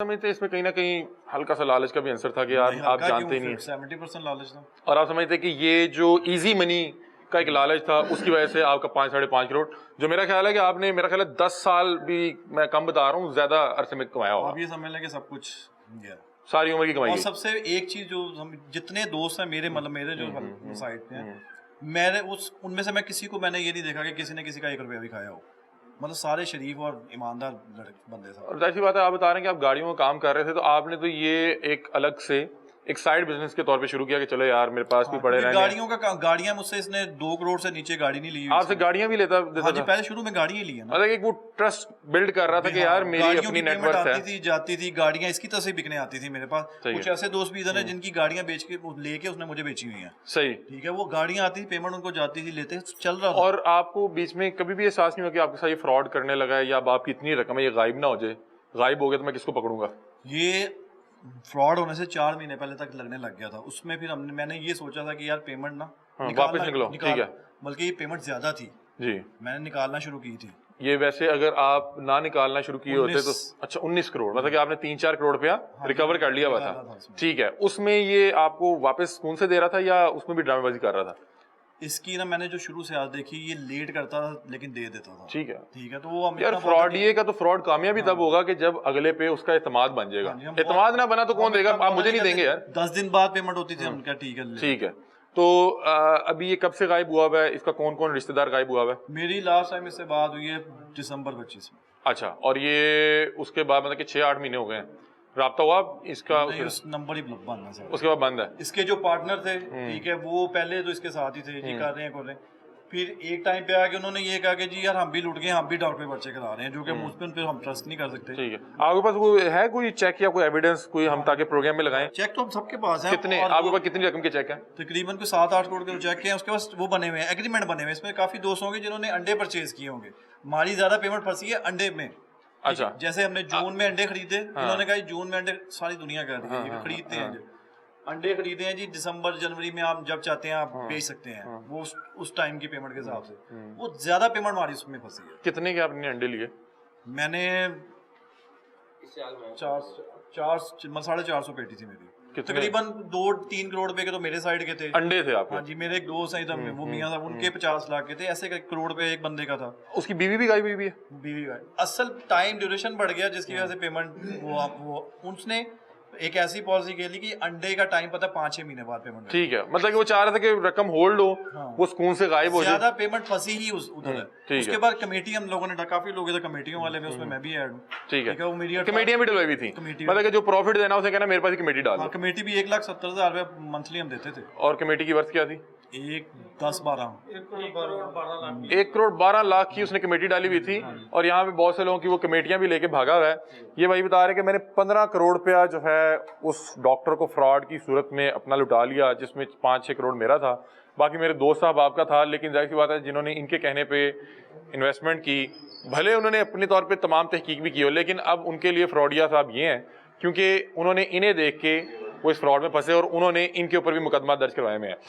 سمجھتے اس میں کہیں نہ کہیں ہلکا سا لالچ کا بھی عنصر تھا کہ یار آپ جانتے ہی نہیں 70% لالچ تھا. اور آپ سمجھتے کہ یہ جو ایزی منی کا ایک لالچ تھا اس کی وجہ سے آپ کا 5-5.5 کروڑ جو میرا خیال ہے کہ آپ نے میرا خیال ہے 10 سال بھی میں کم بتا رہا ہوں زیادہ عرصے میں کمایا ہوگا. آپ یہ سمجھ لیں کہ سب کچھ گیا ساری عمر کی کمائی. اور سب سے ایک چیز جو ہم جتنے دوست ہیں میرے مطلب میرے جو سائٹ پہ ہیں میرے ان میں سے میں کسی کو میں نے یہ نہیں دیکھا کہ کسی نے کسی کا 1 روپیہ بھی کھایا ہو. مطلب سارے شریف اور ایماندار بندے تھے. اور ظاہر سی بات ہے آپ بتا رہے ہیں کہ آپ گاڑیوں کا کام کر رہے تھے تو آپ نے تو یہ ایک الگ سے ایک سائڈ بزنس کے طور پہ شروع کیا کہ چلو یار میرے پاس بھی پڑے رہیں. گاڑیوں کا گاڑیاں مجھ سے اس نے 2 کروڑ سے نیچے گاڑی نہیں لی. آپ سے گاڑیاں بھی لیتا ہاں جی پہلے شروع میں گاڑیاں لی ہیں نا. مطلب ایک وہ ٹرسٹ بلڈ کر رہا تھا کہ یار میری اپنی نیٹ ورتھ ہے. آتی تھی جاتی تھی گاڑیاں اس کی طرح سے بکنے آتی تھی میرے پاس. کچھ ایسے دوست بھی ادھر ہیں جن کی گاڑیاں بیچ کے لے کے اس نے مجھے بیچی ہوئی ہیں. صحیح ٹھیک ہے. وہ گاڑیاں آتی تھی پیمنٹ ان کو جاتی تھی لیتے چل رہا. اور آپ کو بیچ میں کبھی بھی احساس نہیں ہوا کہ آپ کے ساتھ یہ فراڈ کرنے لگا ہے یا اب آپ کی اتنی رقم ہے یہ غائب نہ ہو جائے. غائب ہو گیا تو میں کس کو پکڑوں گا. یہ فراڈ ہونے سے 4 مہینے پہلے تک لگنے لگ گیا تھا. اس میں پھر میں نے یہ سوچا تھا کہ یار پیمنٹ نا واپس نکلو. ٹھیک ہے. بلکہ یہ پیمنٹ زیادہ تھی جی میں نے نکالنا شروع کی تھی. یہ ویسے اگر آپ نہ نکالنا شروع کیے ہوتے تو اچھا 19 کروڑ مطلب کہ آپ نے 3-4 کروڑ روپیہ ریکور کر لیا ہوا تھا. ٹھیک ہے. اس میں یہ آپ کو واپس کون سے دے رہا تھا یا اس میں بھی ڈرامے بازی کر رہا تھا. اس کی نا میں نے جو شروع سے آج دیکھی یہ لیٹ کرتا تھا لیکن دے دیتا تھا. ٹھیک ہے. ٹھیک ہے. تو وہ یار فراڈ یہ کا تو فراڈ کامیابی تب ہوگا کہ جب اگلے پہ اس کا اعتماد بن جائے گا. اعتماد نہ بنا تو کون دے گا. آپ مجھے نہیں دیں گے یار. 10 دن بعد پیمنٹ ہوتی تھی. ہم کیا ٹھیک ہے. ٹھیک ہے. تو ابھی یہ کب سے غائب ہوا ہوا ہے. اس کا کون کون رشتہ دار غائب ہوا ہوا ہے. میری لاسٹ ٹائم اس سے بات ہوئی ہے دسمبر 25 میں. اچھا. اور یہ اس کے بعد مطلب کہ 6-8 مہینے ہو گئے ہیں. رابطہ ہوا اس کا نمبر ہی بند ہے سر. اس کے بعد بند ہے. اس کے جو پارٹنر تھے ٹھیک ہے وہ پہلے تو اس کے ساتھ ہی تھے یہ کر رہے ہیں. پھر ایک ٹائم پہ آ کے انہوں نے یہ کہا کہ جی یار ہم بھی لٹ گئے ہم بھی ڈاکٹر پہ پرچے کرا رہے ہیں جو کہ مجھ پہ ہم ٹرسٹ نہیں کر سکتے. ٹھیک ہے. آپ کے پاس کوئی ہے کوئی چیک یا کوئی ایویڈنس کوئی ہم تاکہ پروگرام میں لگائیں. چیک تو ہم سب کے پاس ہیں. کتنے آپ کے پاس کتنی رقم کے چیک ہیں. تقریباً کوئی 7-8 کروڑ کے چیک ہیں. اس کے پاس وہ بنے ہوئے ہیں ایگریمنٹ بنے ہوئے ہیں. اس میں کافی دوست ہوں گے جنہوں نے انڈے پرچیز کیے ہوں گے. ہماری زیادہ پیمنٹ پھنسی ہے انڈے میں. اچھا. جیسے ہم نے جون میں انڈے خریدے انہوں نے کہا جون میں انڈے ساری دنیا کر رہی ہے خریدتے ہیں. انڈے خریدے ہیں جی دسمبر جنوری میں آپ جب چاہتے ہیں آپ بیچ سکتے ہیں. وہ اس ٹائم کی پیمنٹ کے حساب سے وہ زیادہ پیمنٹ ہماری اس میں پھنسی ہے. کتنے کے آپ نے انڈے لیے. میں نے 450 پیٹی تھی میری. تقریباً 2-3 کروڑ روپے کے تو میرے سائڈ کے تھے. انڈے تھے آپ. ہاں جی. میرے ایک دوست ہیں ادھر وہ میاں صاحب ان کے 50 لاکھ کے تھے. ایسے کروڑ پہ ایک بندے کا تھا. اس کی بیوی بھی غائب ہوئی ہے. بیوی غائب. اصل ٹائم ڈیوریشن بڑھ گیا جس کی وجہ سے پیمنٹ وہ اس نے ایک ایسی پالیسی کے لی کہ انڈے کا ٹائم پتا 5-6 مہینے بعد پیمنٹ. ٹھیک ہے. مطلب کہ وہ چاہ رہے تھے کہ رقم ہولڈ ہو وہ سکون سے غائب ہو جائے. زیادہ پیمنٹ پھنسی ہی ادھر ہے. اس کے بعد کمیٹی ہم لوگوں نے کافی لوگ ادھر کمیٹیوں والے میں اس میں بھی ایڈ ہوں. ٹھیک ہے. کمیٹیاں بھی ڈلوائی ہوئی تھی. مطلب کہ جو پروفٹ دینا اسے کہنا میرے پاس کمیٹی ڈال. کمیٹی بھی 1,70,000 روپے منتھلی ہم دیتے تھے. اور کمیٹی کی ورث کیا تھی. 1 کروڑ 12 لاکھ کی اس نے کمیٹی ڈالی ہوئی تھی. اور یہاں پہ بہت سے لوگوں کی وہ کمیٹیاں بھی لے کے بھاگا ہوا ہے. یہ بھائی بتا رہے کہ میں نے 15 کروڑ روپیہ جو ہے اس ڈاکٹر کو فراڈ کی صورت میں اپنا لٹا لیا جس میں 5-6 کروڑ میرا تھا. باقی میرے دوست صاحب آپ کا تھا. لیکن ظاہر سی بات ہے جنہوں نے ان کے کہنے پہ انویسٹمنٹ کی بھلے انہوں نے اپنے طور پہ تمام تحقیق بھی کی ہو لیکن اب ان کے لیے فراڈیا صاحب یہ ہیں کیونکہ انہوں نے انہیں دیکھ کے وہ اس فراڈ میں پھنسے اور انہوں نے ان کے اوپر بھی مقدمہ درج کروائے میں ہیں.